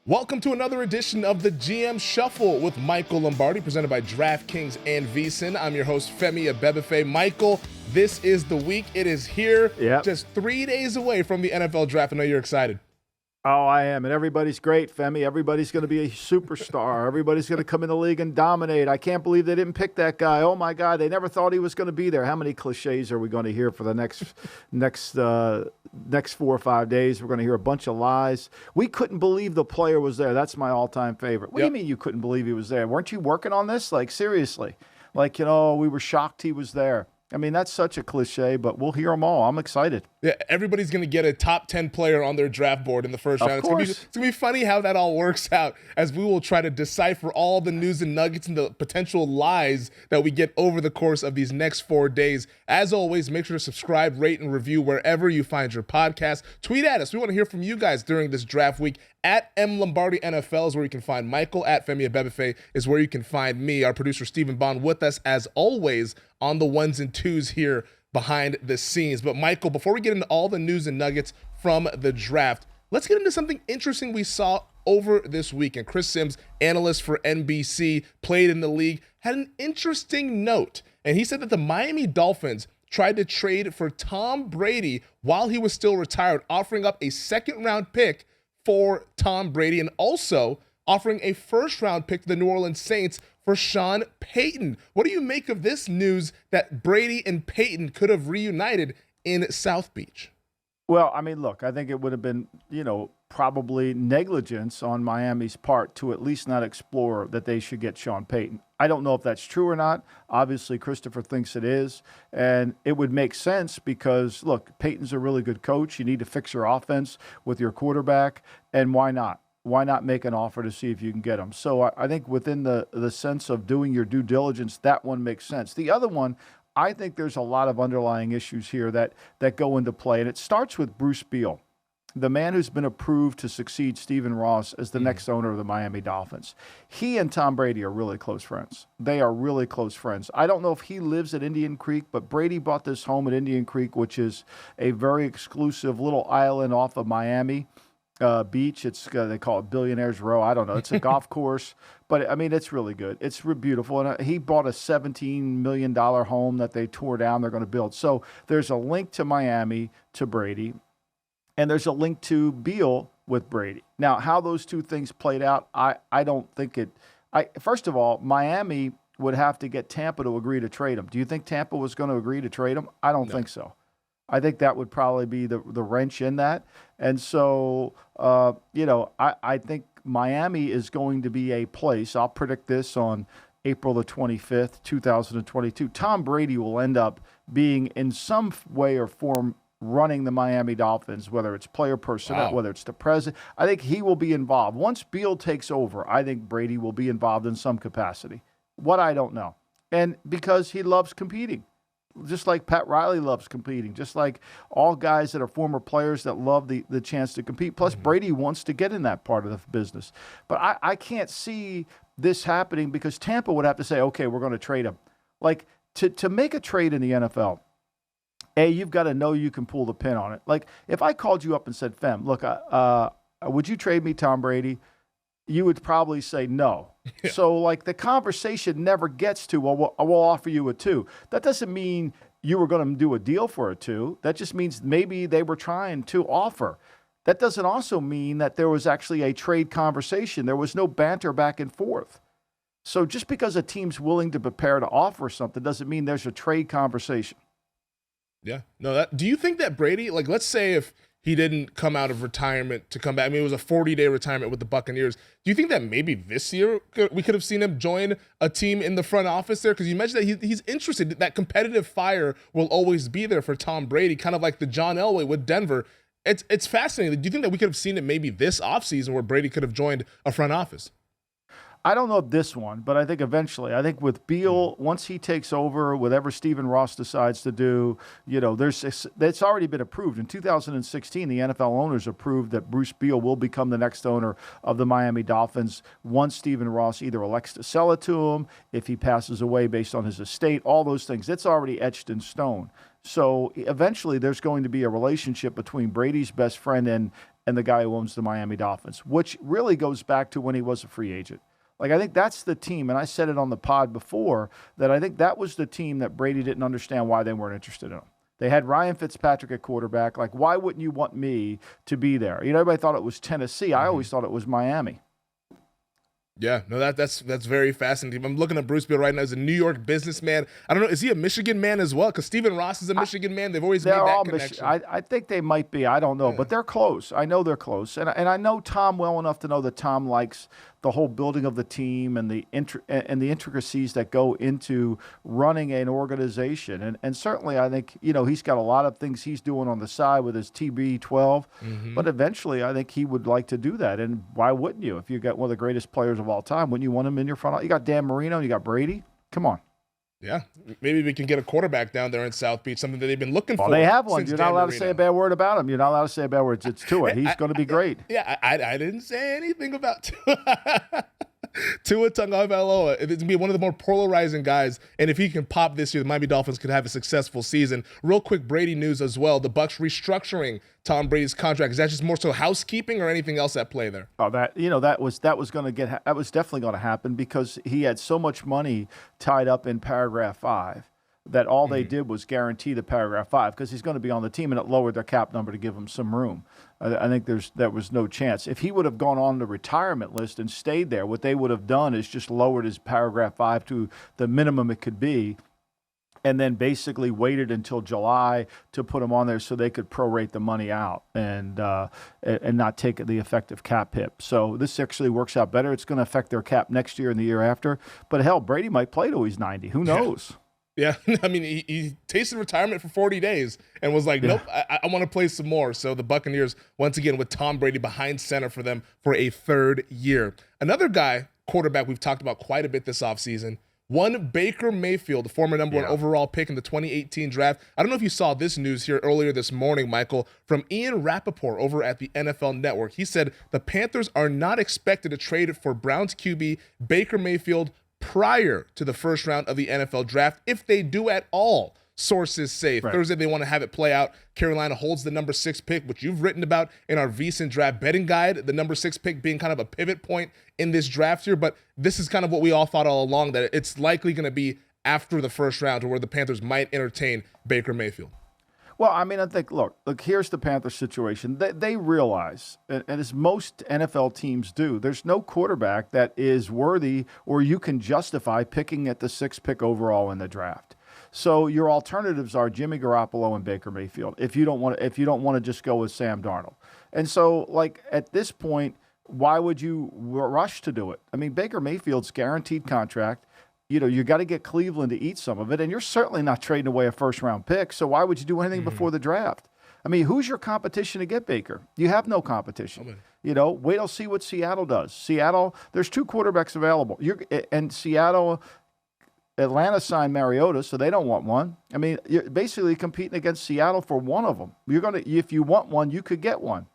Welcome to another edition of the GM Shuffle with Michael Lombardi, presented by DraftKings and VSiN. I'm your host, Femi and Michael, this is the week. It is here, just 3 days away from the NFL draft. I know you're excited. Oh, I am, and everybody's great, Femi. Everybody's going to be a superstar. Everybody's going to come in the league and dominate. I can't believe they didn't pick that guy. Oh, my God, they never thought he was going to be there. How many cliches are we going to hear for the next 4 or 5 days? We're going to hear a bunch of lies. We couldn't believe the player was there. That's my all-time favorite. What do you mean you couldn't believe he was there? Weren't you working on this? Like, seriously. Like, we were shocked he was there. I mean, that's such a cliche, but we'll hear them all. I'm excited. Yeah, everybody's going to get a top 10 player on their draft board in the first round. It's going to be funny how that all works out, as we will try to decipher all the news and nuggets and the potential lies that we get over the course of these next 4 days. As always, make sure to subscribe, rate, and review wherever you find your podcast. Tweet at us. We want to hear from you guys during this draft week. At MLombardiNFL is where you can find Michael. At Femi and is where you can find me. Our producer, Stephen Bond, with us, as always, on the ones and twos here behind the scenes. But, Michael, before we get into all the news and nuggets from the draft, let's get into something interesting we saw over this weekend. Chris Simmons, analyst for NBC, played in the league, had an interesting note. And he said that the Miami Dolphins tried to trade for Tom Brady while he was still retired, offering up a second-round pick for Tom Brady, and also offering a first-round pick to the New Orleans Saints for Sean Payton. What do you make of this news that Brady and Payton could have reunited in South Beach? Well, I mean, look, I think it would have been, probably negligence on Miami's part to at least not explore that they should get Sean Payton. I don't know if that's true or not. Obviously, Christopher thinks it is. And it would make sense because, look, Payton's a really good coach. You need to fix your offense with your quarterback. And why not? Why not make an offer to see if you can get him? So I think within the sense of doing your due diligence, that one makes sense. The other one, I think there's a lot of underlying issues here that go into play. And it starts with Bruce Beal, the man who's been approved to succeed Stephen Ross as the next owner of the Miami Dolphins. He and Tom Brady are really close friends. They are really close friends. I don't know if he lives at Indian Creek, but Brady bought this home at Indian Creek, which is a very exclusive little island off of Miami Beach. It's they call it Billionaires Row. I don't know. It's a golf course, but I mean, it's really good. It's beautiful. And he bought a $17 million home that they tore down. They're going to build. So there's a link to Miami to Brady, and there's a link to Beal with Brady. Now, how those two things played out, I don't think it. First of all, Miami would have to get Tampa to agree to trade him. Do you think Tampa was going to agree to trade him? I don't think so. I think that would probably be the wrench in that. And so, I think Miami is going to be a place. I'll predict this on April the 25th, 2022. Tom Brady will end up being in some way or form running the Miami Dolphins, whether it's player personnel, whether it's the president. I think he will be involved. Once Beal takes over, I think Brady will be involved in some capacity. What, I don't know. And because he loves competing. Just like Pat Riley loves competing, just like all guys that are former players that love the chance to compete. Plus, Brady wants to get in that part of the business. But I can't see this happening because Tampa would have to say, okay, we're going to trade him. Like, to make a trade in the NFL, you've got to know you can pull the pin on it. Like, if I called you up and said, Fem, look, would you trade me Tom Brady? You would probably say no. Yeah. So, like, the conversation never gets to, well, we'll offer you a 2. That doesn't mean you were going to do a deal for a 2. That just means maybe they were trying to offer. That doesn't also mean that there was actually a trade conversation. There was no banter back and forth. So just because a team's willing to prepare to offer something doesn't mean there's a trade conversation. Yeah. No, do you think that Brady, like, let's say if he didn't come out of retirement to come back. I mean, it was a 40-day retirement with the Buccaneers. Do you think that maybe this year we could have seen him join a team in the front office there? Because you mentioned that he's interested. That competitive fire will always be there for Tom Brady, kind of like the John Elway with Denver. It's fascinating. Do you think that we could have seen it maybe this offseason where Brady could have joined a front office? I don't know this one, but I think eventually. I think with Beal, once he takes over, whatever Stephen Ross decides to do, it's already been approved. In 2016, the NFL owners approved that Bruce Beal will become the next owner of the Miami Dolphins once Stephen Ross either elects to sell it to him, if he passes away based on his estate, all those things. It's already etched in stone. So eventually there's going to be a relationship between Brady's best friend and the guy who owns the Miami Dolphins, which really goes back to when he was a free agent. Like, I think that's the team, and I said it on the pod before, that I think that was the team that Brady didn't understand why they weren't interested in him. They had Ryan Fitzpatrick at quarterback. Like, why wouldn't you want me to be there? Everybody thought it was Tennessee. I always thought it was Miami. Yeah, no, that's very fascinating. I'm looking at Bruce Beal right now as a New York businessman. I don't know, is he a Michigan man as well? Because Stephen Ross is a Michigan man. They've always made that connection. I think they might be. I don't know, but they're close. I know they're close, and I know Tom well enough to know that Tom likes the whole building of the team and the intricacies that go into running an organization. And certainly, I think he's got a lot of things he's doing on the side with his TB12. But eventually, I think he would like to do that. And why wouldn't you? If you got one of the greatest players of all time, wouldn't you want him in your front? You got Dan Marino, you got Brady. Come on. Yeah, maybe we can get a quarterback down there in South Beach, something that they've been looking for. Well, they have one. You're not allowed to say a bad word about him. You're not allowed to say a bad word. It's Tua. He's going to be great. Yeah, I didn't say anything about Tua. Tua Tagovailoa is going to be one of the more polarizing guys, and if he can pop this year, the Miami Dolphins could have a successful season. Real quick Brady news as well. The Bucs restructuring Tom Brady's contract. Is that just more so housekeeping or anything else at play there? Oh, that was definitely going to happen because he had so much money tied up in paragraph 5 that all they did was guarantee the paragraph 5 because he's going to be on the team, and it lowered their cap number to give him some room. I think there was no chance. If he would have gone on the retirement list and stayed there, what they would have done is just lowered his paragraph 5 to the minimum it could be, and then basically waited until July to put him on there so they could prorate the money out and not take the effective cap hit. So this actually works out better. It's going to affect their cap next year and the year after. But hell, Brady might play till he's 90. Who knows? Yeah, I mean, he tasted retirement for 40 days and was like, nope, I want to play some more. So the Buccaneers, once again, with Tom Brady behind center for them for a third year. Another guy, quarterback we've talked about quite a bit this offseason, one Baker Mayfield, the former number 1 overall pick in the 2018 draft. I don't know if you saw this news here earlier this morning, Michael, from Ian Rappaport over at the NFL Network. He said the Panthers are not expected to trade for Browns QB Baker Mayfield prior to the first round of the NFL draft, if they do at all. Sources say Thursday they want to have it play out. Carolina holds the number 6 pick, which you've written about in our VSiN draft betting guide, the number 6 pick being kind of a pivot point in this draft here. But this is kind of what we all thought all along, that it's likely going to be after the first round to where the Panthers might entertain Baker Mayfield. Well, I mean, I think, look, here's the Panthers situation. They realize, and as most NFL teams do, there's no quarterback that is worthy or you can justify picking at the 6th pick overall in the draft. So your alternatives are Jimmy Garoppolo and Baker Mayfield if you don't want to just go with Sam Darnold. And so, like, at this point, why would you rush to do it? I mean, Baker Mayfield's guaranteed contract. You got to get Cleveland to eat some of it, and you're certainly not trading away a first-round pick, so why would you do anything before the draft? I mean, who's your competition to get Baker? You have no competition. Wait till see what Seattle does. Seattle, there's 2 quarterbacks available. And Seattle, Atlanta signed Mariota, so they don't want one. I mean, you're basically competing against Seattle for one of them. If you want one, you could get one.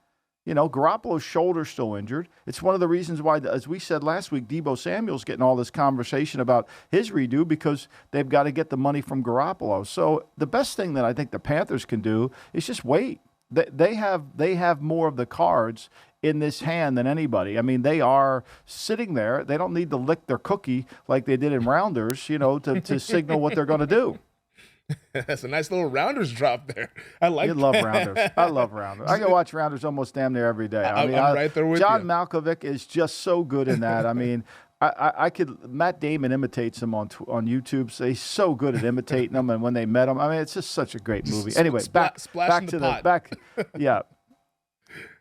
Garoppolo's shoulder's still injured. It's one of the reasons why, as we said last week, Deebo Samuel's getting all this conversation about his redo because they've got to get the money from Garoppolo. So the best thing that I think the Panthers can do is just wait. They have more of the cards in this hand than anybody. I mean, they are sitting there. They don't need to lick their cookie like they did in Rounders, to signal what they're going to do. That's a nice little Rounders drop there. I like that. You love Rounders. I love Rounders. I can watch Rounders almost damn near every day. I'm right there with John you. Malkovich is just so good in that. I mean, Matt Damon imitates him on YouTube. So he's so good at imitating them. And when they met him, I mean, it's just such a great movie. Anyway, back to the pot. Yeah.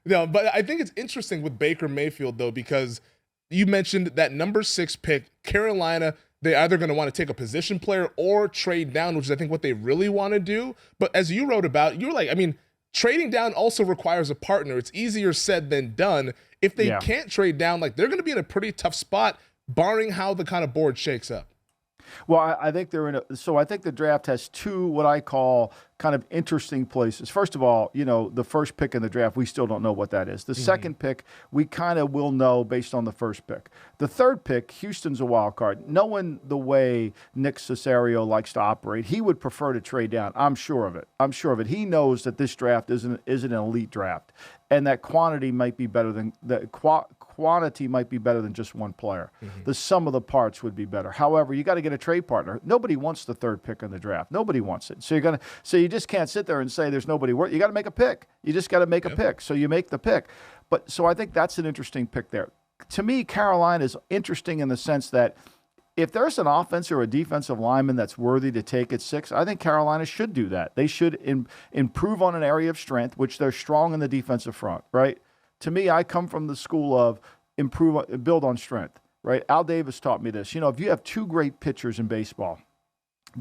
No, but I think it's interesting with Baker Mayfield, though, because you mentioned that number 6 pick, Carolina. They're either going to want to take a position player or trade down, which is, I think, what they really want to do. But as you wrote about, you were like, I mean, trading down also requires a partner. It's easier said than done. If they can't trade down, like, they're going to be in a pretty tough spot, barring how the kind of board shakes up. Well, I think they're in a. So I think the draft has two what I call kind of interesting places. First of all, the first pick in the draft, we still don't know what that is. The second pick, we kind of will know based on the first pick. The third pick, Houston's a wild card. Knowing the way Nick Caserio likes to operate, he would prefer to trade down. I'm sure of it. He knows that this draft isn't an elite draft, and that quantity might be better than quantity might be better than just one player. The sum of the parts would be better. However, you got to get a trade partner. Nobody wants the third pick in the draft. Nobody wants it. So you just can't sit there and say there's nobody worth. You got to make a pick. You just got to make a pick. So you make the pick. But so I think that's an interesting pick there. To me, Carolina is interesting in the sense that if there's an offensive or a defensive lineman that's worthy to take at 6, I think Carolina should do that. They should improve on an area of strength, which they're strong in the defensive front, right? To me, I come from the school of build on strength, right? Al Davis taught me this. If you have two great pitchers in baseball,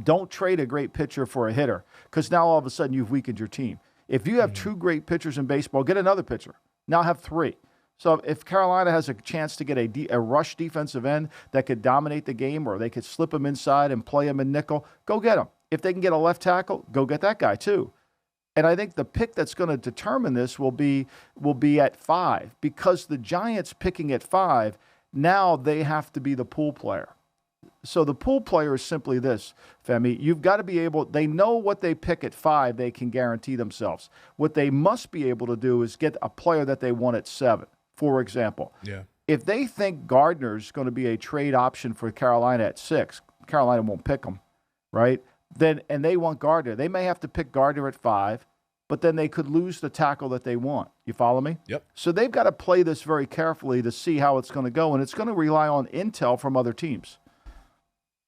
don't trade a great pitcher for a hitter, because now all of a sudden you've weakened your team. If you have two great pitchers in baseball, get another pitcher. Now have 3. So if Carolina has a chance to get a rush defensive end that could dominate the game, or they could slip him inside and play him in nickel, go get him. If they can get a left tackle, go get that guy too. And I think the pick that's going to determine this will be at 5, because the Giants picking at 5, now they have to be the pool player. So the pool player is simply this, Femi. You've got to be able, they know what they pick at 5, they can guarantee themselves. What they must be able to do is get a player that they want at 7, for example. Yeah. If they think Gardner's going to be a trade option for Carolina at 6, Carolina won't pick him, right? And they want Gardner. They may have to pick Gardner at 5, but then they could lose the tackle that they want. You follow me? Yep. So they've got to play this very carefully to see how it's going to go, and it's going to rely on intel from other teams.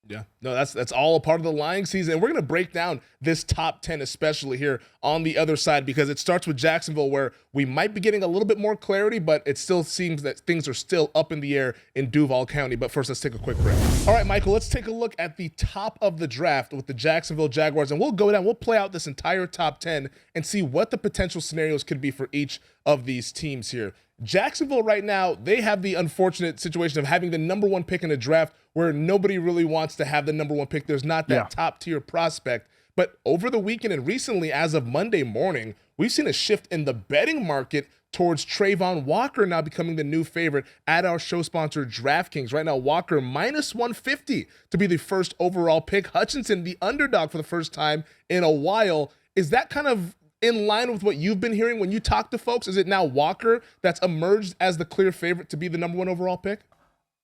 Yeah, no, that's all a part of the lying season. And we're going to break down this top 10, especially here on the other side, because it starts with Jacksonville, where we might be getting a little bit more clarity, but it still seems that things are still up in the air in Duval County. But first, let's take a quick break. All right, Michael, let's take a look at the top of the draft with the Jacksonville Jaguars, and we'll go down, we'll play out this entire top 10 and see what the potential scenarios could be for each of these teams here. Jacksonville right now, they have the unfortunate situation of having the number 1 pick in a draft where nobody really wants to have the number 1 pick. There's not that top tier prospect. But over the weekend and recently, as of Monday morning, we've seen a shift in the betting market towards Trayvon Walker now becoming the new favorite at our show sponsor, DraftKings. Right now, Walker minus 150 to be the first overall pick. Hutchinson, the underdog for the first time in a while. Is that kind of in line with what you've been hearing when you talk to folks? Is it now Walker that's emerged as the clear favorite to be the number 1 overall pick?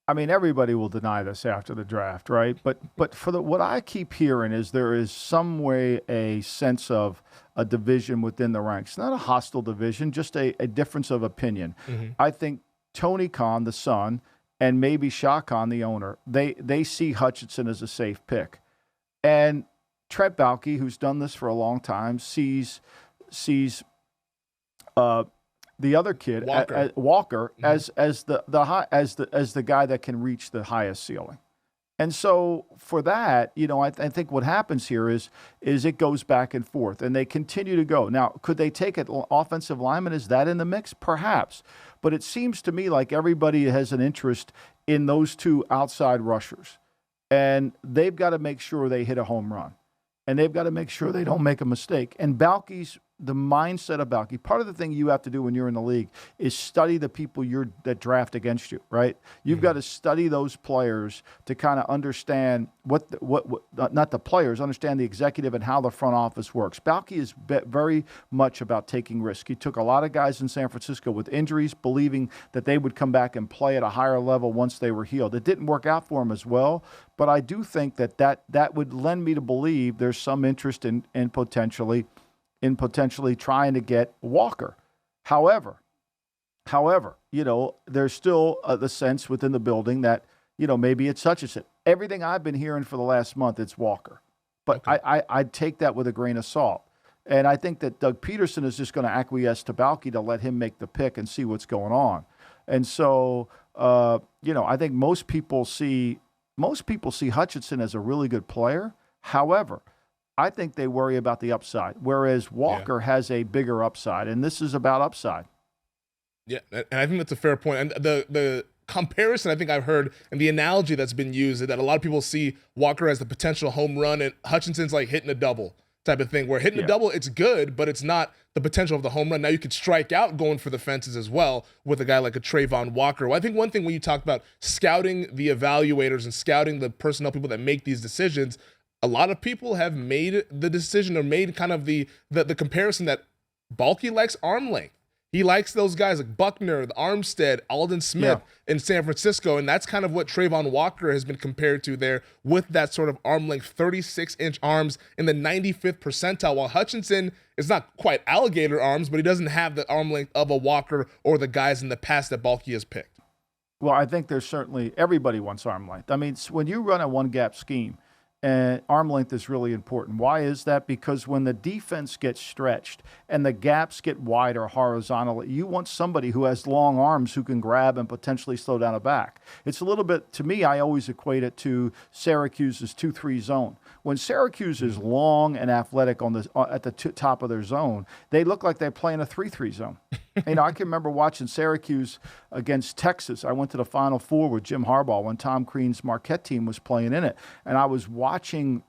I mean, everybody will deny this after the draft, right? But for what I keep hearing is there is some way a sense of a division within the ranks. Not a hostile division, just a difference of opinion. I think Tony Khan, the son, and maybe Shah Khan, the owner, they see Hutchinson as a safe pick. And Trent Baalke, who's done this for a long time, sees the other kid, Walker, as the guy that can reach the highest ceiling. And so for that, I think what happens here is it goes back and forth, and they continue to go. Now, could they take an offensive lineman? Is that in the mix? Perhaps. But it seems to me like everybody has an interest in those 2 outside rushers, and they've got to make sure they hit a home run. And they've got to make sure they don't make a mistake. And the mindset of Baalke, part of the thing you have to do when you're in the league is study the people that draft against you, right? You've got to study those players to kind of understand not the players, understand the executive and how the front office works. Baalke is very much about taking risks. He took a lot of guys in San Francisco with injuries, believing that they would come back and play at a higher level once they were healed. It didn't work out for him as well, but I do think that would lend me to believe there's some interest in potentially trying to get Walker. However, there's still the sense within the building that, maybe it's Hutchinson. Everything I've been hearing for the last month, it's Walker. But okay. I'd take that with a grain of salt. And I think that Doug Peterson is just going to acquiesce to Baalke to let him make the pick and see what's going on. And so, I think most people see Hutchinson as a really good player. However, I think they worry about the upside, whereas Walker has a bigger upside, and this is about upside. Yeah, and I think that's a fair point. And the comparison I think I've heard and the analogy that's been used is that a lot of people see Walker as the potential home run and Hutchinson's like hitting a double type of thing, where hitting a double, it's good, but it's not the potential of the home run. Now you could strike out going for the fences as well with a guy like a Trayvon Walker. Well, I think one thing when you talk about scouting the evaluators and scouting the personnel people that make these decisions, a lot of people have made the decision or made kind of the comparison that Baalke likes arm length. He likes those guys like Buckner, Armstead, Aldon Smith in San Francisco, and that's kind of what Trayvon Walker has been compared to there with that sort of arm length, 36-inch arms in the 95th percentile, while Hutchinson is not quite alligator arms, but he doesn't have the arm length of a Walker or the guys in the past that Baalke has picked. Well, I think there's certainly – everybody wants arm length. I mean, when you run a one-gap scheme, and arm length is really important. Why is that? Because when the defense gets stretched and the gaps get wider horizontally, you want somebody who has long arms who can grab and potentially slow down a back. It's a little bit, to me, I always equate it to Syracuse's 2-3 zone. When Syracuse is long and athletic at the top of their zone, they look like they're playing a 3-3 zone. I can remember watching Syracuse against Texas. I went to the Final Four with Jim Harbaugh when Tom Crean's Marquette team was playing in it. And I was watching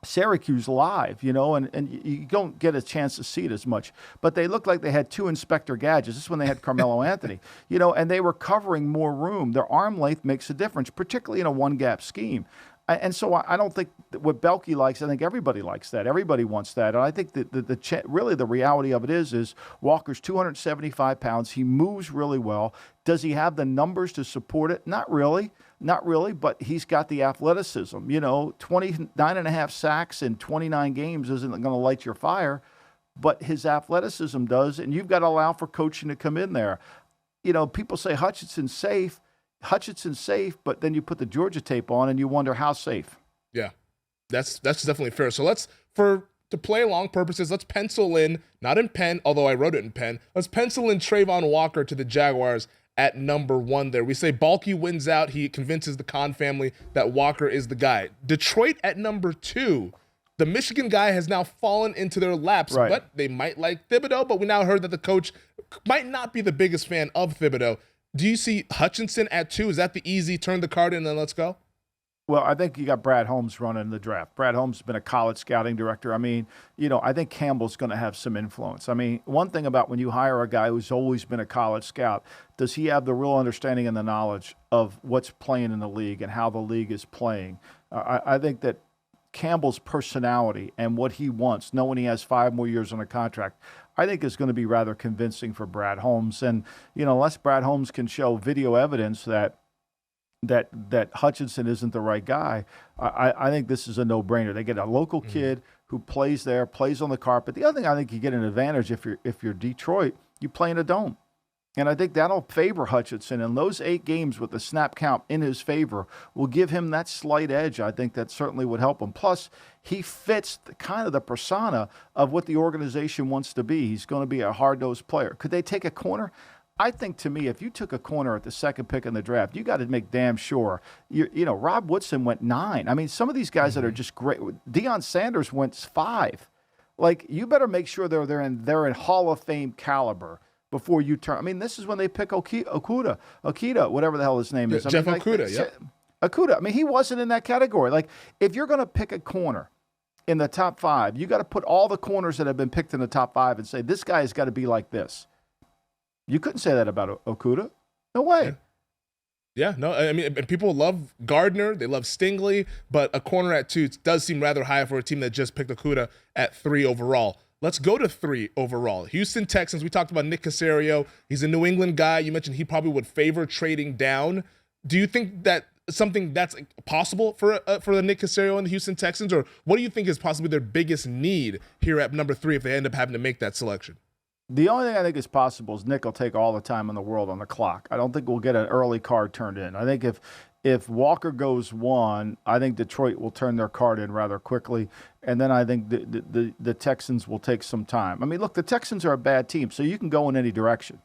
Syracuse live, and you don't get a chance to see it as much. But they looked like they had two Inspector Gadgets. This is when they had Carmelo Anthony, and they were covering more room. Their arm length makes a difference, particularly in a one-gap scheme. And so I don't think what Baalke likes, I think everybody likes that. Everybody wants that. And I think that really the reality of it is Walker's 275 pounds. He moves really well. Does he have the numbers to support it? Not really, but he's got the athleticism. 29 and a half sacks in 29 games isn't going to light your fire, but his athleticism does, and you've got to allow for coaching to come in there. People say Hutchinson's safe, but then you put the Georgia tape on and you wonder how safe. Yeah, that's definitely fair. So to play along purposes, let's pencil in, not in pen, although I wrote it in pen, let's pencil in Trayvon Walker to the Jaguars at number 1 there. We say Baalke wins out. He convinces the Khan family that Walker is the guy. Detroit at number 2. The Michigan guy has now fallen into their laps, but they might like Thibodeau, but we now heard that the coach might not be the biggest fan of Thibodeau. Do you see Hutchinson at 2? Is that the easy turn the card in and then let's go? Well, I think you got Brad Holmes running the draft. Brad Holmes has been a college scouting director. I mean, I think Campbell's going to have some influence. I mean, one thing about when you hire a guy who's always been a college scout, does he have the real understanding and the knowledge of what's playing in the league and how the league is playing? I think that Campbell's personality and what he wants, knowing he has 5 more years on a contract, I think is going to be rather convincing for Brad Holmes. And, unless Brad Holmes can show video evidence that Hutchinson isn't the right guy, I think this is a no-brainer. They get a local kid who plays there, plays on the carpet. The other thing I think you get an advantage if you're Detroit, you play in a dome. And I think that'll favor Hutchinson. And those 8 games with the snap count in his favor will give him that slight edge. I think that certainly would help him. Plus, he fits the persona of what the organization wants to be. He's going to be a hard-nosed player. Could they take a corner? I think, to me, if you took a corner at the second pick in the draft, you got to make damn sure. Rob Woodson went 9. I mean, some of these guys that are just great. Deion Sanders went 5. Like, you better make sure they're in Hall of Fame caliber before you turn. I mean, this is when they pick Okuda, whatever the hell his name is. Jeff Okuda, yeah. Okuda. I mean, he wasn't in that category. Like, if you're going to pick a corner in the top 5, you got to put all the corners that have been picked in the top 5 and say, this guy has got to be like this. You couldn't say that about Okuda. No way. Yeah, no, I mean, people love Gardner. They love Stingley, but a corner at 2 does seem rather high for a team that just picked Okuda at 3 overall. Let's go to 3 overall. Houston Texans, we talked about Nick Caserio. He's a New England guy. You mentioned he probably would favor trading down. Do you think that something that's possible for the Nick Caserio and the Houston Texans, or what do you think is possibly their biggest need here at number 3 if they end up having to make that selection? The only thing I think is possible is Nick will take all the time in the world on the clock. I don't think we'll get an early card turned in. I think if Walker goes 1, I think Detroit will turn their card in rather quickly, and then I think the Texans will take some time. I mean, look, the Texans are a bad team, so you can go in any direction.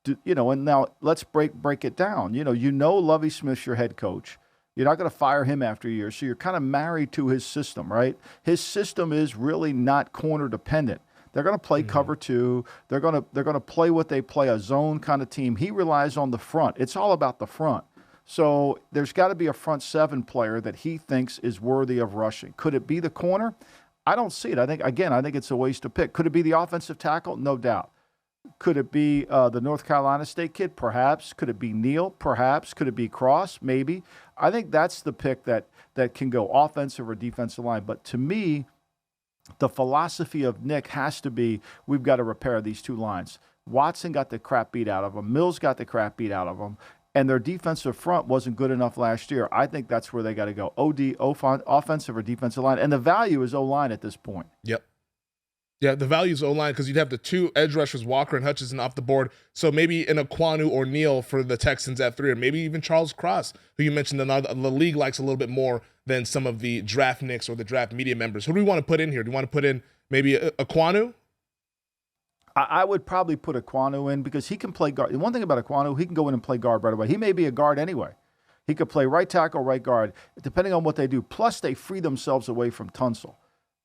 And now let's break it down. Lovie Smith's your head coach. You're not going to fire him after a year, so you're kind of married to his system, right? His system is really not corner dependent. They're going to play cover two. They're going to play what they play, a zone kind of team. He relies on the front. It's all about the front. So there's got to be a front seven player that he thinks is worthy of rushing. Could it be the corner? I don't see it. I think it's a waste to pick. Could it be the offensive tackle? No doubt. Could it be the North Carolina State kid? Perhaps. Could it be Neal? Perhaps. Could it be Cross? Maybe. I think that's the pick that can go offensive or defensive line. But to me, the philosophy of Nick has to be, we've got to repair these two lines. Watson got the crap beat out of him. Mills got the crap beat out of him. And their defensive front wasn't good enough last year. I think that's where they got to go. Offensive or defensive line. And the value is O-line at this point. Yep. Yeah, the value is O-line because you'd have the two edge rushers, Walker and Hutchinson, off the board. So maybe an Ekwonu or Neal for the Texans at 3, or maybe even Charles Cross, who you mentioned the league likes a little bit more than some of the draft nicks or the draft media members. Who do we want to put in here? Do you want to put in maybe Ekwonu? I would probably put Ekwonu in because he can play guard. One thing about Ekwonu, he can go in and play guard right away. He may be a guard anyway. He could play right tackle, right guard, depending on what they do. Plus, they free themselves away from Tunsil.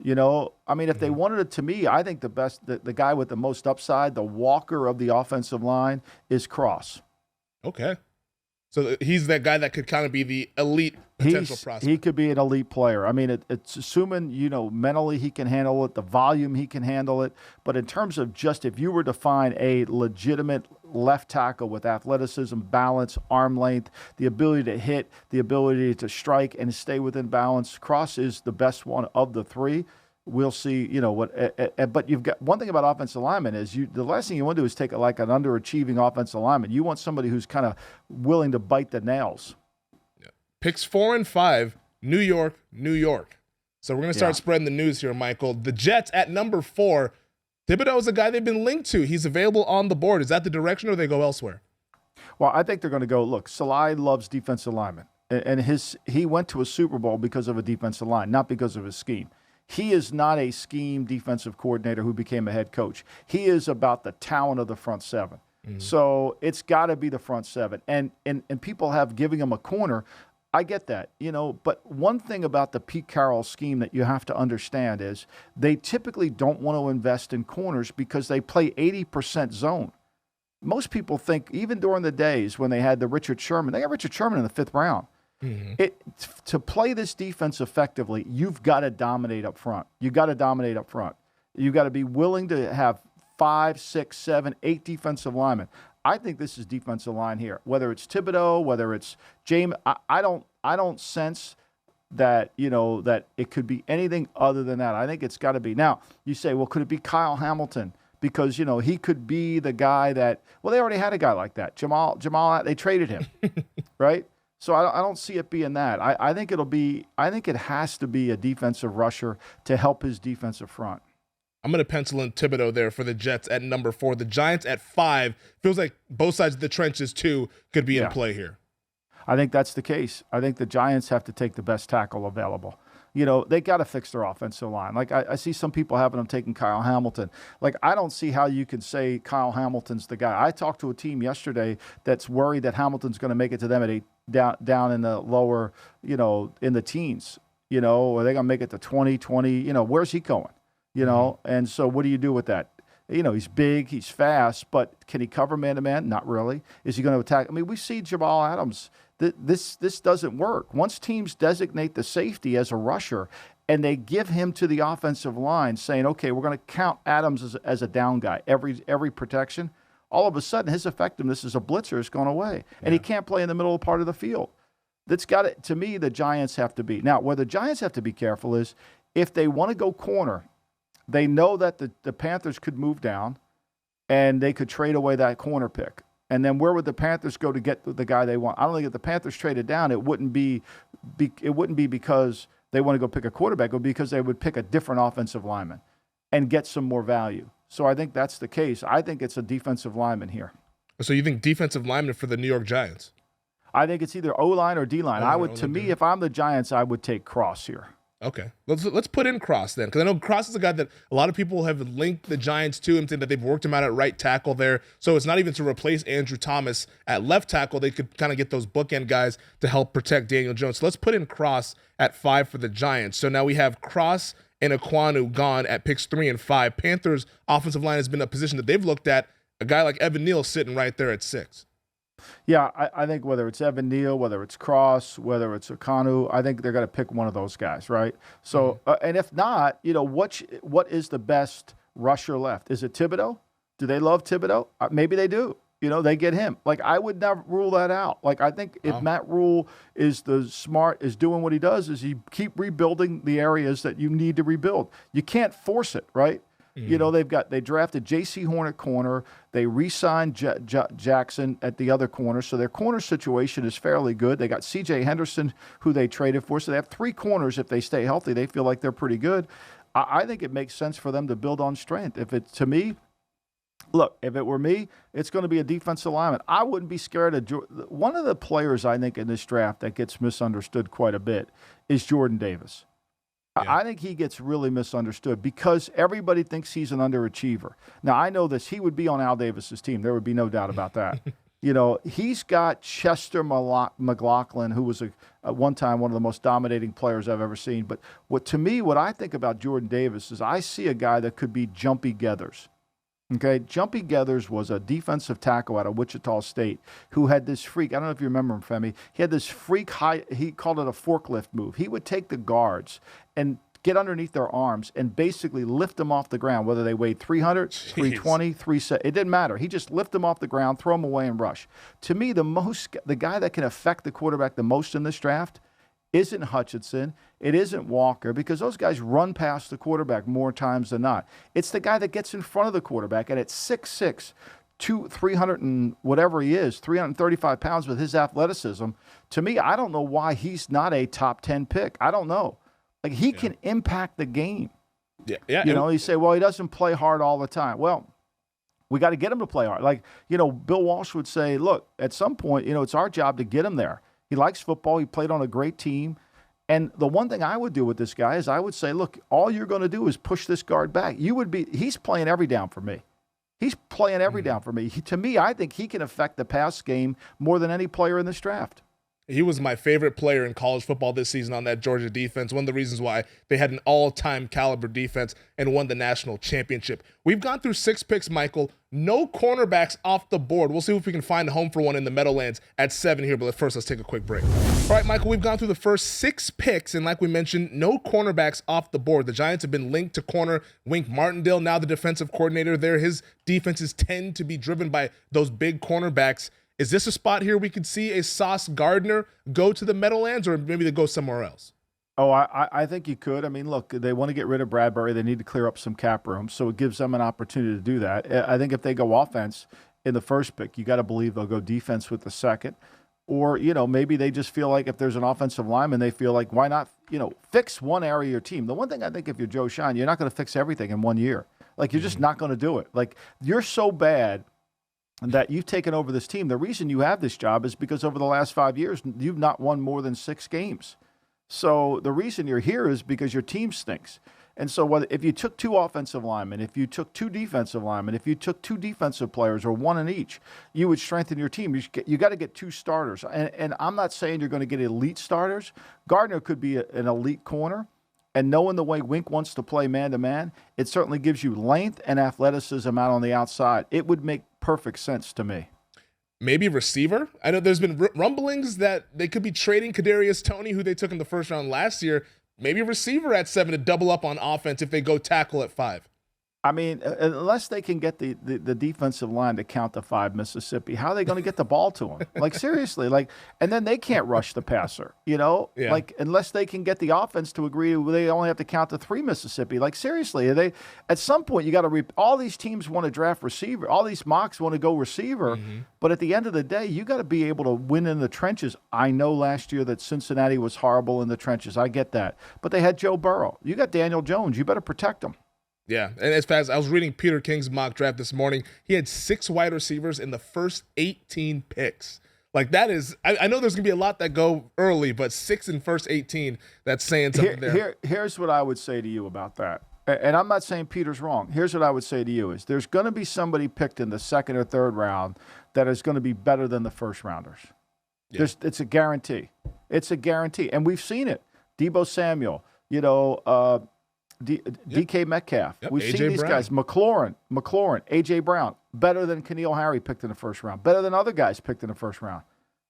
If they wanted it, to me, I think the guy with the most upside, the Walker of the offensive line, is Cross. Okay. So he's that guy that could kind of be the elite potential prospect. He could be an elite player. I mean, it's assuming, mentally he can handle it, the volume he can handle it. But in terms of just if you were to find a legitimate left tackle with athleticism, balance, arm length, the ability to hit, the ability to strike and stay within balance, Cross is the best one of the three. We'll see, but you've got one thing about offensive linemen is the last thing you want to do is take an underachieving offensive lineman. You want somebody who's kind of willing to bite the nails. Yeah. Picks 4 and 5, New York. So we're going to start spreading the news here, Michael. The Jets at number 4. Thibodeau is a guy they've been linked to. He's available on the board. Is that the direction or they go elsewhere? Well, I think they're going to go, look, Salai loves defensive linemen. And he went to a Super Bowl because of a defensive line, not because of his scheme. He is not a scheme defensive coordinator who became a head coach. He is about the talent of the front seven. Mm-hmm. So it's got to be the front seven. And people have giving him a corner. I get that, but one thing about the Pete Carroll scheme that you have to understand is they typically don't want to invest in corners because they play 80% zone. Most people think, even during the days when they had the Richard Sherman, they got Richard Sherman in the 5th round. Mm-hmm. To play this defense effectively, you've got to dominate up front. You've got to be willing to have 5, 6, 7, 8 defensive linemen. I think this is defensive line here. Whether it's Thibodeau, whether it's James, I don't sense that that it could be anything other than that. I think it's got to be. Now you say, well, could it be Kyle Hamilton? Because he could be the guy that. Well, they already had a guy like that. Jamal. They traded him, right? So I don't see it being that. I think it has to be a defensive rusher to help his defensive front. I'm going to pencil in Thibodeau there for the Jets at number 4. The Giants at 5. Feels like both sides of the trenches, too, could be in play here. I think that's the case. I think the Giants have to take the best tackle available. They got to fix their offensive line. Like, I see some people having them taking Kyle Hamilton. Like, I don't see how you can say Kyle Hamilton's the guy. I talked to a team yesterday that's worried that Hamilton's going to make it to them at down in the lower, in the teens, or they're going to make it to 20, where's he going? And so what do you do with that? He's big, he's fast, but can he cover man-to-man? Not really. Is he going to attack? I mean, we see Jamal Adams. This doesn't work. Once teams designate the safety as a rusher and they give him to the offensive line saying, okay, we're going to count Adams as a down guy, every protection, all of a sudden his effectiveness as a blitzer has gone away. And he can't play in the middle part of the field. That's got it. To me, the Giants have to be. Now, where the Giants have to be careful is if they want to go corner, they know that the Panthers could move down and they could trade away that corner pick. And then where would the Panthers go to get the guy they want? I don't think if the Panthers traded down, it wouldn't be because they want to go pick a quarterback. It would be because they would pick a different offensive lineman and get some more value. So I think that's the case. I think it's a defensive lineman here. So you think defensive lineman for the New York Giants? I think it's either O-line or D-line. To me, if I'm the Giants, I would take Cross here. Okay, let's put in Cross then, because I know Cross is a guy that a lot of people have linked the Giants to him, saying that they've worked him out at right tackle there. So it's not even to replace Andrew Thomas at left tackle. They could kind of get those bookend guys to help protect Daniel Jones. So let's put in Cross at 5 for the Giants. So now we have Cross and Ekwonu gone at picks 3 and 5. Panthers' offensive line has been a position that they've looked at. A guy like Evan Neal sitting right there at 6. Yeah, I think whether it's Evan Neal, whether it's Cross, whether it's Ekwonu, I think they're going to pick one of those guys, right? So, and if not, what is the best rusher left? Is it Thibodeau? Do they love Thibodeau? Maybe they do. They get him. Like, I would never rule that out. Like, I think if Matt Rule is doing what he does, is he keep rebuilding the areas that you need to rebuild. You can't force it, right? They drafted J.C. Horn at corner. They re-signed Jackson at the other corner. So their corner situation is fairly good. They got C.J. Henderson, who they traded for. So they have 3 corners. If they stay healthy, they feel like they're pretty good. I think it makes sense for them to build on strength. If it were me, it's going to be a defensive lineman. I wouldn't be scared of one of the players I think in this draft that gets misunderstood quite a bit is Jordan Davis. Yeah. I think he gets really misunderstood because everybody thinks he's an underachiever. Now, I know this. He would be on Al Davis's team. There would be no doubt about that. He's got Chester McLaughlin, who was at one time one of the most dominating players I've ever seen. But what I think about Jordan Davis is I see a guy that could be Jumpy Geathers. Okay, Jumpy Geathers was a defensive tackle out of Wichita State who had this freak. I don't know if you remember him, Femi. He had this freak he called it a forklift move. He would take the guards and get underneath their arms and basically lift them off the ground, whether they weighed 300, 320, 370. It didn't matter. He just lift them off the ground, throw them away, and rush. To me, the guy that can affect the quarterback the most in this draft isn't Hutchinson. It isn't Walker, because those guys run past the quarterback more times than not. It's the guy that gets in front of the quarterback, and at 6'6", 300 and whatever he is, 335 pounds with his athleticism. To me, I don't know why he's not a top 10 pick. I don't know. Like, he can impact the game. Yeah. You say, well, he doesn't play hard all the time. Well, we got to get him to play hard. Like, Bill Walsh would say, look, at some point, it's our job to get him there. He likes football. He played on a great team. And the one thing I would do with this guy is I would say, look, all you're going to do is push this guard back. He's playing every down for me. He's playing every down for me. To me, I think he can affect the pass game more than any player in this draft. He was my favorite player in college football this season on that Georgia defense. One of the reasons why they had an all-time caliber defense and won the national championship. We've gone through 6 picks, Michael. No cornerbacks off the board. We'll see if we can find a home for one in the Meadowlands at 7 here, but first let's take a quick break. All right, Michael, we've gone through the first 6 picks, and like we mentioned, no cornerbacks off the board. The Giants have been linked to corner Wink Martindale, now the defensive coordinator there. His defenses tend to be driven by those big cornerbacks. Is this a spot here we could see a Sauce Gardner go to the Meadowlands, or maybe they go somewhere else? Oh, I think you could. I mean, look, they want to get rid of Bradbury. They need to clear up some cap room, so it gives them an opportunity to do that. I think if they go offense in the first pick, you got to believe they'll go defense with the second. Or, maybe they just feel like if there's an offensive lineman, they feel like, why not, fix one area of your team. The one thing I think if you're Joe Shine, you're not going to fix everything in 1 year. Like, you're just not going to do it. Like, you're so bad that you've taken over this team. The reason you have this job is because over the last 5 years, you've not won more than 6 games. So the reason you're here is because your team stinks. And so if you took 2 offensive linemen, if you took 2 defensive linemen, if you took 2 defensive players or 1 in each, you would strengthen your team. You got to get 2 starters. And I'm not saying you're going to get elite starters. Gardner could be an elite corner. And knowing the way Wink wants to play man-to-man, it certainly gives you length and athleticism out on the outside. It would make perfect sense to me. Maybe receiver? I know there's been rumblings that they could be trading Kadarius Toney, who they took in the first round last year. Maybe receiver at 7 to double up on offense if they go tackle at 5. I mean, unless they can get the defensive line to count to 5 Mississippi, how are they going to get the ball to them? Like, seriously, and then they can't rush the passer, Yeah. Like, unless they can get the offense to agree they only have to count to 3 Mississippi. Like, seriously, at some point you got to all these teams want to draft receiver, all these mocks want to go receiver, but at the end of the day, you got to be able to win in the trenches. I know last year that Cincinnati was horrible in the trenches. I get that, but they had Joe Burrow. You got Daniel Jones. You better protect him. Yeah, and as fast I was reading Peter King's mock draft this morning, he had 6 wide receivers in the first 18 picks. Like, that is, I know there's going to be a lot that go early, but 6 in first 18, that's saying something there. Here's what I would say to you about that. And I'm not saying Peter's wrong. Here's what I would say to you is there's going to be somebody picked in the 2nd or 3rd round that is going to be better than the first rounders. Yeah. It's a guarantee. It's a guarantee. And we've seen it. Deebo Samuel, DK Metcalf. Yep. We've A.J. seen these Brown. guys. McLaurin, A.J. Brown, better than N'Keal Harry picked in the first round, better than other guys picked in the first round.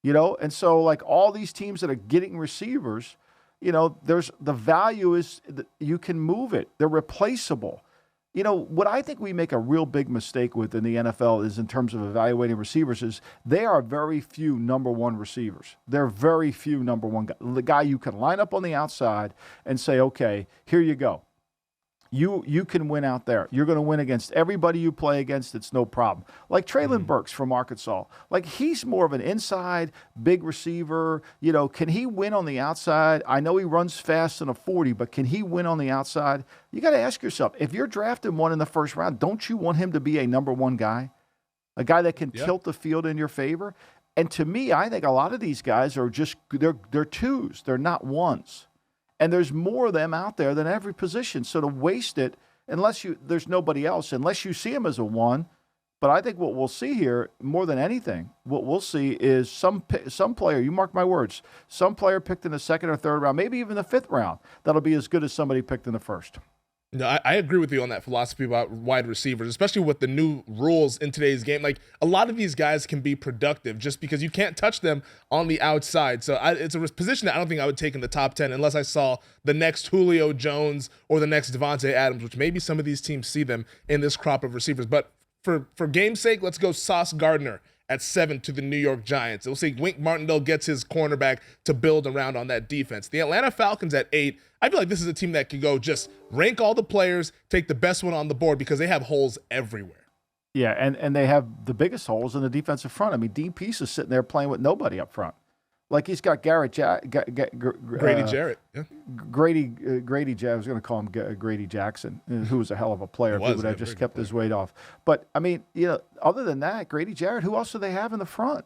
And so like all these teams that are getting receivers, there's the value is that you can move it. They're replaceable. What I think we make a real big mistake with in the NFL is in terms of evaluating receivers is there are very few number one receivers. There are very few number one guys. The guy you can line up on the outside and say, okay, here you go. You can win out there. You're going to win against everybody you play against. It's no problem. Like Treylon Burks from Arkansas. Like he's more of an inside big receiver. Can he win on the outside? I know he runs fast in a 40, but can he win on the outside? You got to ask yourself, if you're drafting one in the first round, don't you want him to be a number one guy? A guy that can tilt the field in your favor? And to me, I think a lot of these guys are just, they're twos. They're not ones. And there's more of them out there than every position. So to waste it, there's nobody else, unless you see him as a one. But I think what we'll see here, more than anything, what we'll see is some player, you mark my words, some player picked in the second or third round, maybe even the fifth round, that'll be as good as somebody picked in the first. No, I agree with you on that philosophy about wide receivers, especially with the new rules in today's game. Like a lot of these guys can be productive just because you can't touch them on the outside. So it's a position that I don't think I would take in the top 10 unless I saw the next Julio Jones or the next Devontae Adams, which maybe some of these teams see them in this crop of receivers. But for game's sake, let's go Sauce Gardner at 7 to the New York Giants. We'll see Wink Martindale gets his cornerback to build around on that defense. The Atlanta Falcons at 8. I feel like this is a team that could go just rank all the players, take the best one on the board because they have holes everywhere. Yeah, and they have the biggest holes in the defensive front. I mean, Dean Pease is sitting there playing with nobody up front. Like he's got Grady Jarrett. Yeah. Grady I was going to call him Grady Jackson, who was a hell of a player. Who would have just kept his weight off. But, I mean, other than that, Grady Jarrett, who else do they have in the front?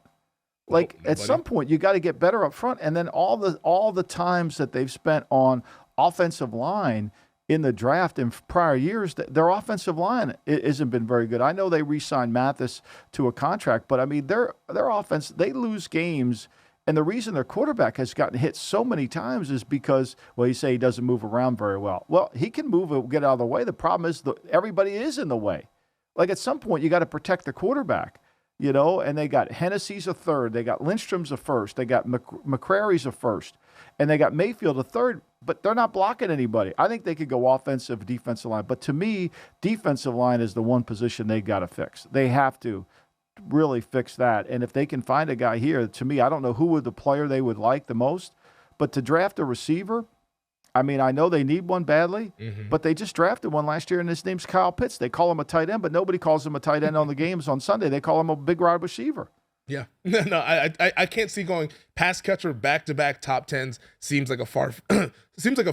Like, at some point, you got to get better up front. And then all the times that they've spent on offensive line in the draft in prior years, their offensive line hasn't been very good. I know they re-signed Mathis to a contract, but, I mean, their offense, they lose games. And the reason their quarterback has gotten hit so many times is because, well, you say he doesn't move around very well. Well, he can move and get out of the way. The problem is everybody is in the way. Like at some point, you got to protect the quarterback, and they got Hennessy's a third. They got Lindstrom's a first. They got McCrary's a first. And they got Mayfield a third, but they're not blocking anybody. I think they could go offensive, defensive line. But to me, defensive line is the one position they got to fix. They have to really fix that. And if they can find a guy here, to me, I don't know who would the player they would like the most, but to draft a receiver, I mean, I know they need one badly, but they just drafted one last year, and his name's Kyle Pitts. They call him a tight end, but nobody calls him a tight end on the games on Sunday. They call him a big wide receiver. Yeah. No, I can't see going pass catcher back-to-back top 10s. Seems like a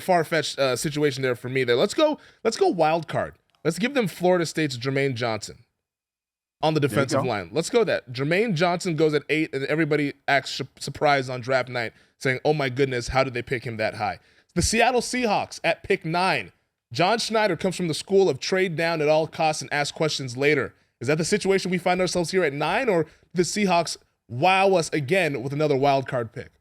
far-fetched situation there for me there. Let's go wild card. Let's give them Florida State's Jermaine Johnson on the defensive line. Let's go that. Jermaine Johnson goes at 8, and everybody acts surprised on draft night, saying, oh my goodness, how did they pick him that high? The Seattle Seahawks at pick 9. John Schneider comes from the school of trade down at all costs and ask questions later. Is that the situation we find ourselves here at 9, or the Seahawks wow us again with another wild card pick?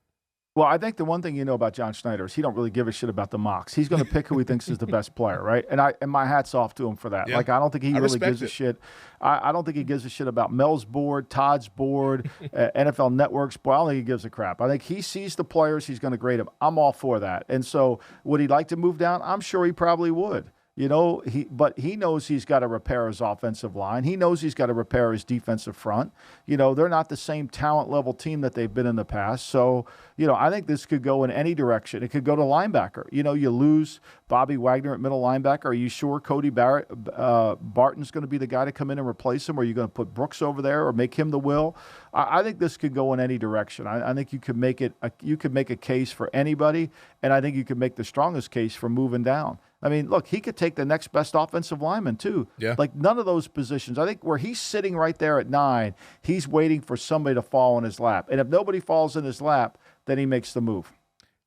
Well, I think the one thing you know about John Schneider is he don't really give a shit about the mocks. He's going to pick who he thinks is the best player, right? And my hat's off to him for that. Yeah. Like, I don't think he really gives a shit. I don't think he gives a shit about Mel's board, Todd's board, NFL Network's board. I don't think he gives a crap. I think he sees the players. He's going to grade them. I'm all for that. And so would he like to move down? I'm sure he probably would. But he knows he's got to repair his offensive line. He knows he's got to repair his defensive front. They're not the same talent level team that they've been in the past. So, I think this could go in any direction. It could go to linebacker. You lose Bobby Wagner at middle linebacker. Are you sure Cody Barton's going to be the guy to come in and replace him? Or are you going to put Brooks over there or make him the will? I think this could go in any direction. I think you could make a case for anybody, and I think you could make the strongest case for moving down. I mean, look, he could take the next best offensive lineman, too. Yeah. Like, none of those positions. I think where he's sitting right there at 9, he's waiting for somebody to fall in his lap. And if nobody falls in his lap, then he makes the move.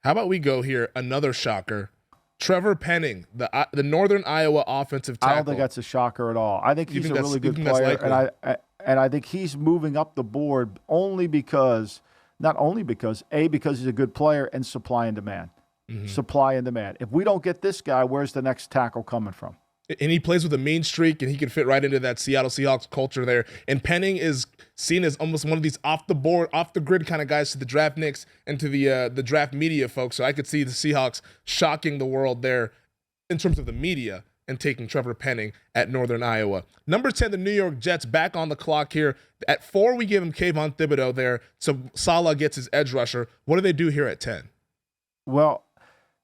How about we go here, another shocker, Trevor Penning, the Northern Iowa offensive tackle. I don't think that's a shocker at all. I think he's a really good player, and I think he's moving up the board not only because he's a good player and supply and demand. supply and demand. If we don't get this guy, where's the next tackle coming from? And he plays with a mean streak, and he can fit right into that Seattle Seahawks culture there. And Penning is seen as almost one of these off-the-board, off-the-grid kind of guys to the draft nicks and to the draft media folks. So I could see the Seahawks shocking the world there in terms of the media and taking Trevor Penning at Northern Iowa. Number 10, the New York Jets back on the clock here. At 4, we give him Kayvon Thibodeau there. So Saleh gets his edge rusher. What do they do here at 10? Well,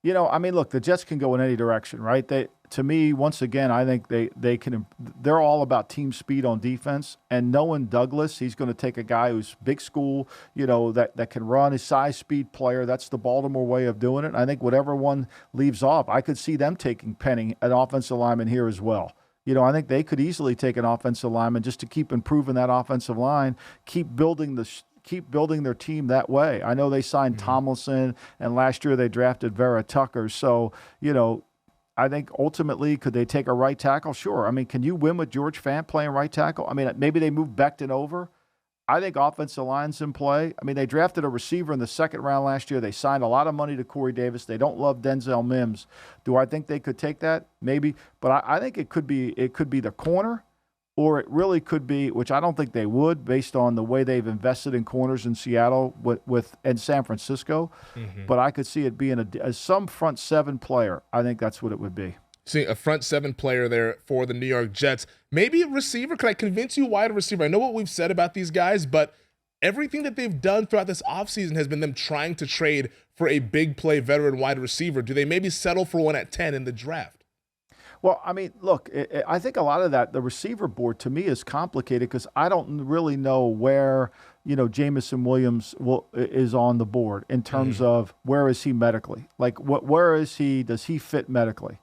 look, the Jets can go in any direction, right? To me, once again, I think they can. They're all about team speed on defense, and knowing Douglas, he's going to take a guy who's big school, that can run, his size, speed player. That's the Baltimore way of doing it. And I think whatever one leaves off, I could see them taking Penning, an offensive lineman here as well. I think they could easily take an offensive lineman just to keep improving that offensive line, keep building their team that way. I know they signed Tomlinson, and last year they drafted Vera Tucker. So, I think ultimately, could they take a right tackle? Sure. I mean, can you win with George Fant playing right tackle? I mean, maybe they move Becton over. I think offensive line's in play. I mean, they drafted a receiver in the second round last year. They signed a lot of money to Corey Davis. They don't love Denzel Mims. Do I think they could take that? Maybe. But I think it could be the corner. Or it really could be, which I don't think they would, based on the way they've invested in corners in Seattle and San Francisco. But I could see it being some front seven player. I think that's what it would be. See a front seven player there for the New York Jets. Maybe a receiver. Could I convince you why a receiver? I know what we've said about these guys, but everything that they've done throughout this offseason has been them trying to trade for a big play veteran wide receiver. Do they maybe settle for one at 10 in the draft? Well, I mean, look, I think a lot of that, the receiver board to me is complicated because I don't really know where, Jameson Williams is on the board in terms of where is he medically? Like, does he fit medically?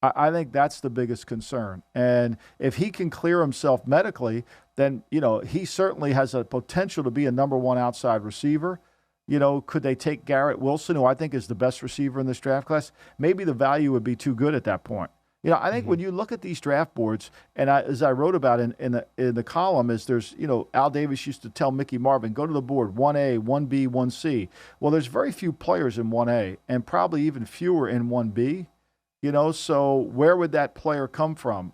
I think that's the biggest concern. And if he can clear himself medically, then, he certainly has a potential to be a number one outside receiver. Could they take Garrett Wilson, who I think is the best receiver in this draft class? Maybe the value would be too good at that point. I think when you look at these draft boards, and as I wrote about in the column, is there's, Al Davis used to tell Mickey Marvin, go to the board, 1A, 1B, 1C. Well, there's very few players in 1A and probably even fewer in 1B. So where would that player come from?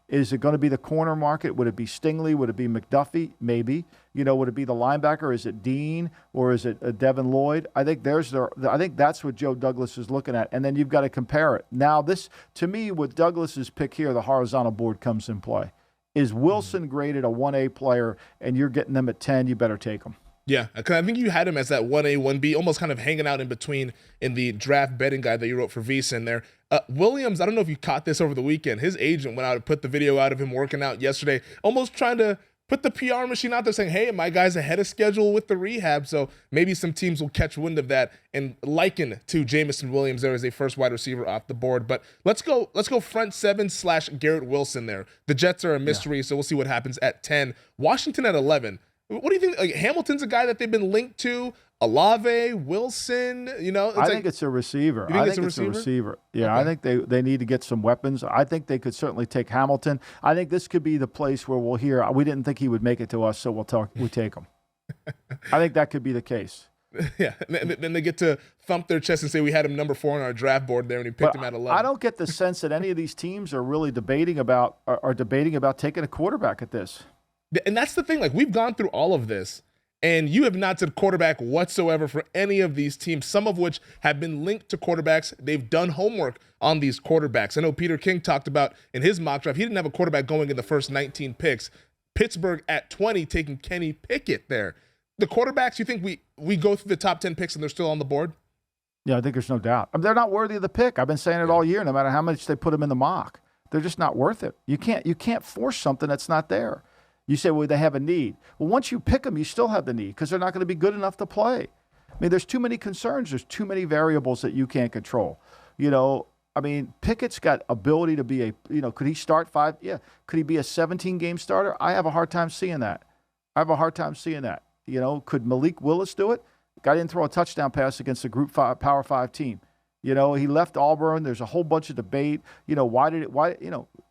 Is it going to be the corner market? Would it be Stingley? Would it be McDuffie? Maybe. Would it be the linebacker? Is it Dean or is it Devin Lloyd? I think I think that's what Joe Douglas is looking at, and then you've got to compare it. Now, this to me, with Douglas's pick here, the horizontal board comes in play. Is Wilson graded a 1A player, and you're getting them at 10? You better take them. Yeah, because I think you had him as that 1A, 1B, almost kind of hanging out in between in the draft betting guide that you wrote for VSiN there. Williams, I don't know if you caught this over the weekend. His agent went out and put the video out of him working out yesterday, almost trying to put the PR machine out there saying, hey, my guy's ahead of schedule with the rehab. So maybe some teams will catch wind of that and liken to Jameson Williams there as a first wide receiver off the board. But let's go front seven / Garrett Wilson there. The Jets are a mystery, so we'll see what happens at 10. Washington at 11. What do you think? Like, Hamilton's a guy that they've been linked to. Olave, Wilson, I think it's a receiver. I think it's a receiver. Yeah, okay. I think they need to get some weapons. I think they could certainly take Hamilton. I think this could be the place where we'll hear, we didn't think he would make it to us, so we take him. I think that could be the case. Yeah, and then they get to thump their chest and say we had him number 4 on our draft board there, and he picked him at 11. I don't get the sense that any of these teams are really debating about taking a quarterback at this. And that's the thing. Like, we've gone through all of this, and you have not said quarterback whatsoever for any of these teams, some of which have been linked to quarterbacks. They've done homework on these quarterbacks. I know Peter King talked about in his mock draft, he didn't have a quarterback going in the first 19 picks. Pittsburgh at 20 taking Kenny Pickett there. The quarterbacks, you think we go through the top 10 picks and they're still on the board? Yeah, I think there's no doubt. I mean, they're not worthy of the pick. I've been saying it all year, no matter how much they put them in the mock. They're just not worth it. You can't force something that's not there. You say, well, they have a need. Well, once you pick them, you still have the need because they're not going to be good enough to play. I mean, there's too many concerns. There's too many variables that you can't control. I mean, Pickett's got ability to be could he start 5? Yeah. Could he be a 17-game starter? I have a hard time seeing that. Could Malik Willis do it? Guy didn't throw a touchdown pass against a Group 5 Power 5 team. He left Auburn. There's a whole bunch of debate.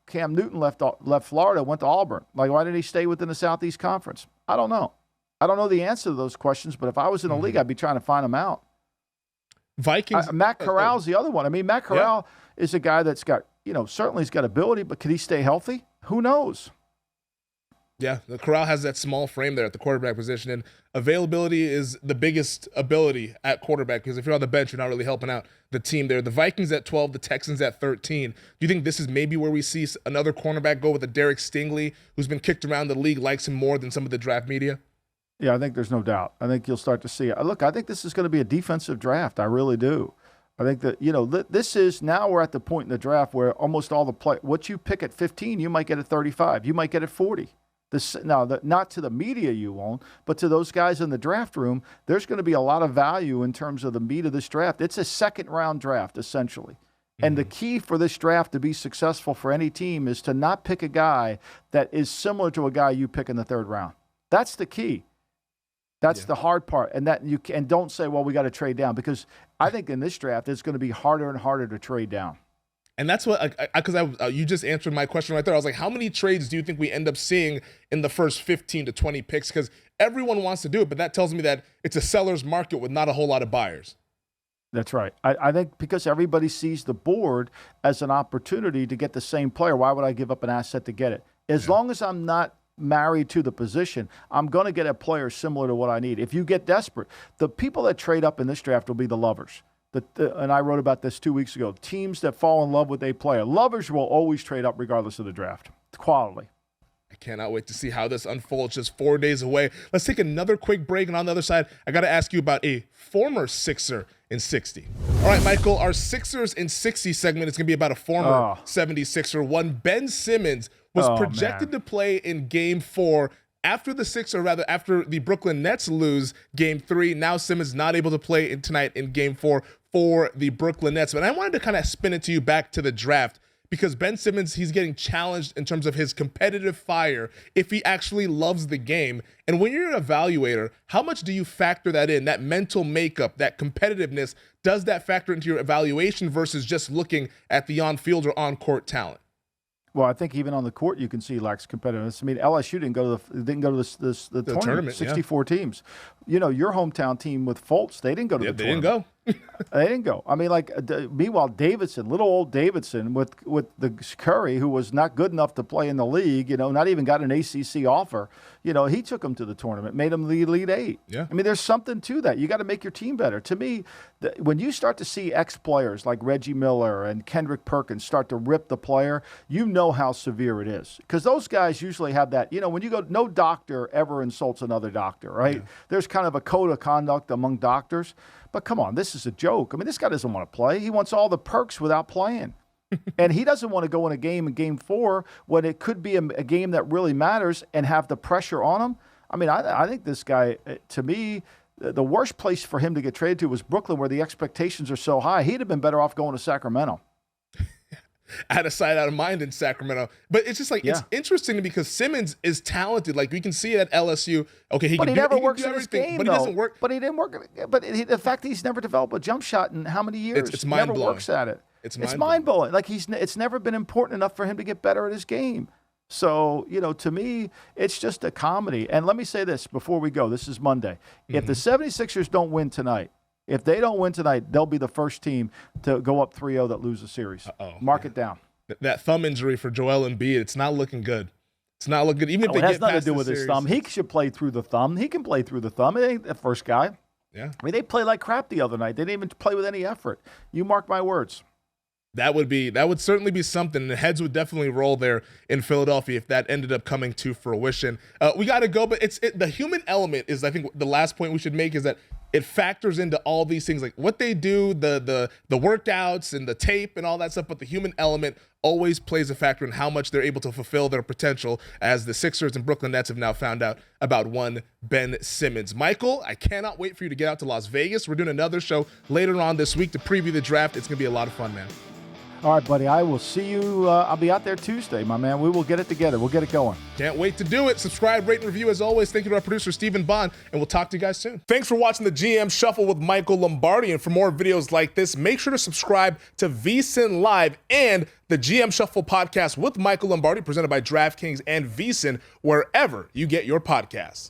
Cam Newton left Florida, went to Auburn. Like, why did he stay within the Southeast Conference? I don't know. I don't know the answer to those questions, but if I was in the league, I'd be trying to find them out. Vikings. Matt Corral's the other one. I mean, Matt Corral is a guy that's got, certainly he's got ability, but could he stay healthy? Who knows? Yeah, the Corral has that small frame there at the quarterback position, and availability is the biggest ability at quarterback, because if you're on the bench, you're not really helping out the team there. The Vikings at 12, the Texans at 13. Do you think this is maybe where we see another cornerback go with a Derek Stingley, who's been kicked around the league, likes him more than some of the draft media? Yeah, I think there's no doubt. I think you'll start to see it. Look, I think this is going to be a defensive draft. I really do. I think that, this is, now we're at the point in the draft where almost all the what you pick at 15, you might get at 35. You might get at 40. Not to the media you won't, but to those guys in the draft room, there's going to be a lot of value in terms of the meat of this draft. It's a second-round draft, essentially. Mm-hmm. And the key for this draft to be successful for any team is to not pick a guy that is similar to a guy you pick in the third round. That's the key. That's the hard part. And don't say, well, we got to trade down, because I think in this draft it's going to be harder and harder to trade down. And that's what, because you just answered my question right there. I was like, how many trades do you think we end up seeing in the first 15 to 20 picks? Because everyone wants to do it, but that tells me that it's a seller's market with not a whole lot of buyers. That's right. I think because everybody sees the board as an opportunity to get the same player, why would I give up an asset to get it? As long as I'm not married to the position, I'm going to get a player similar to what I need. If you get desperate, the people that trade up in this draft will be the lovers. And I wrote about this 2 weeks ago. Teams that fall in love with a player. Lovers will always trade up regardless of the draft. It's quality. I cannot wait to see how this unfolds, just 4 days away. Let's take another quick break, and on the other side, I got to ask you about a former Sixer in 60. All right, Michael, our Sixers in 60 segment is going to be about a former 76er. One Ben Simmons was projected to play in Game 4 after the Brooklyn Nets lose Game 3. Now Simmons not able to play tonight in Game 4 for the Brooklyn Nets. But I wanted to kind of spin it to you back to the draft, because Ben Simmons, he's getting challenged in terms of his competitive fire if he actually loves the game. And when you're an evaluator, how much do you factor that in, that mental makeup, that competitiveness? Does that factor into your evaluation versus just looking at the on-field or on-court talent? Well, I think even on the court you can see he lacks competitiveness. I mean, LSU didn't go to the tournament. 64 teams. Your hometown team with Fultz, they didn't go to the tournament. They didn't go. They didn't go. I mean, meanwhile, Davidson, little old Davidson with the Curry, who was not good enough to play in the league, not even got an ACC offer, he took them to the tournament, made them the Elite Eight. Yeah. I mean, there's something to that. You got to make your team better. To me, when you start to see ex-players like Reggie Miller and Kendrick Perkins start to rip the player, you know how severe it is. Because those guys usually have that, when you go, no doctor ever insults another doctor, right? Yeah. There's kind of a code of conduct among doctors. But come on, this is a joke. I mean, this guy doesn't want to play. He wants all the perks without playing. And he doesn't want to go in Game 4 when it could be a game that really matters and have the pressure on him. I mean, I think this guy, to me, the worst place for him to get traded to was Brooklyn, where the expectations are so high. He'd have been better off going to Sacramento. Out of sight, out of mind in Sacramento. But it's just it's interesting because Simmons is talented. Like, we can see it at LSU. Okay, he never works in his game, but he doesn't work. But he didn't work. But the fact that he's never developed a jump shot in how many years? It's mind-blowing. Never works at it. It's mind-blowing. Like, it's never been important enough for him to get better at his game. So, to me, it's just a comedy. And let me say this before we go. This is Monday. Mm-hmm. If the 76ers don't win tonight, if they don't win tonight, they'll be the first team to go up 3-0 that lose a series. Mark it down. That thumb injury for Joel Embiid, it's not looking good. It's not looking good. Even if they get past the series. It has nothing to do with his thumb. He should play through the thumb. He can play through the thumb. It ain't the first guy. Yeah. I mean, they played like crap the other night. They didn't even play with any effort. You mark my words. That would certainly be something. The heads would definitely roll there in Philadelphia if that ended up coming to fruition. We got to go, but the human element is, I think, the last point we should make is that it factors into all these things, like what they do, the workouts and the tape and all that stuff. But the human element always plays a factor in how much they're able to fulfill their potential, as the Sixers and Brooklyn Nets have now found out about one Ben Simmons. Michael, I cannot wait for you to get out to Las Vegas. We're doing another show later on this week to preview the draft. It's going to be a lot of fun, man. All right, buddy. I will see you. I'll be out there Tuesday, my man. We will get it together. We'll get it going. Can't wait to do it. Subscribe, rate, and review as always. Thank you to our producer, Stephen Bond, and we'll talk to you guys soon. Thanks for watching the GM Shuffle with Michael Lombardi. And for more videos like this, make sure to subscribe to VSiN Live and the GM Shuffle podcast with Michael Lombardi, presented by DraftKings and VSiN, wherever you get your podcasts.